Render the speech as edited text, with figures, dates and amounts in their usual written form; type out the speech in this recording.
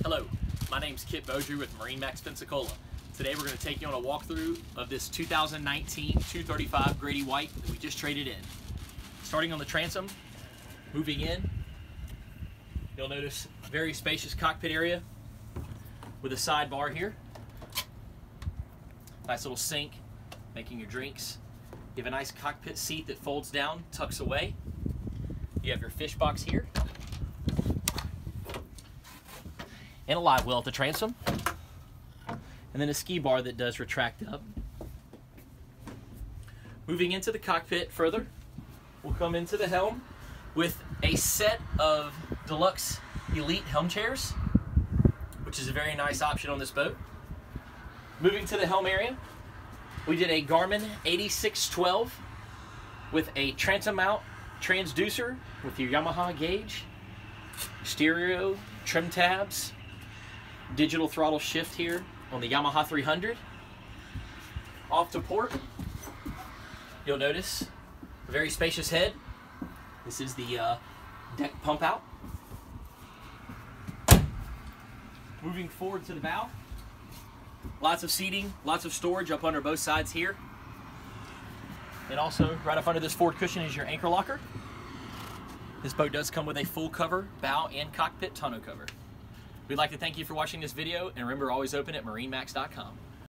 Hello, my name's Kit Beaudry with MarineMax Pensacola. Today we're going to take you on a walkthrough of this 2019 235 Grady-White that we just traded in. Starting on the transom, moving in, you'll notice a very spacious cockpit area with a sidebar here. Nice little sink, making your drinks. You have a nice cockpit seat that folds down, tucks away. You have your fish box here. And a live well at the transom. And then a ski bar that does retract up. Moving into the cockpit further, we'll come into the helm with a set of deluxe elite helm chairs, which is a very nice option on this boat. Moving to the helm area, we did a Garmin 8612 with a transom mount transducer with your Yamaha gauge, stereo, trim tabs, digital throttle shift here on the Yamaha 300. Off to port, you'll notice a very spacious head. This is the deck pump out. Moving forward to the bow, lots of seating, lots of storage up under both sides here. And also right up under this forward cushion is your anchor locker. This boat does come with a full cover, bow and cockpit tonneau cover. We'd like to thank you for watching this video, and remember, always open at MarineMax.com.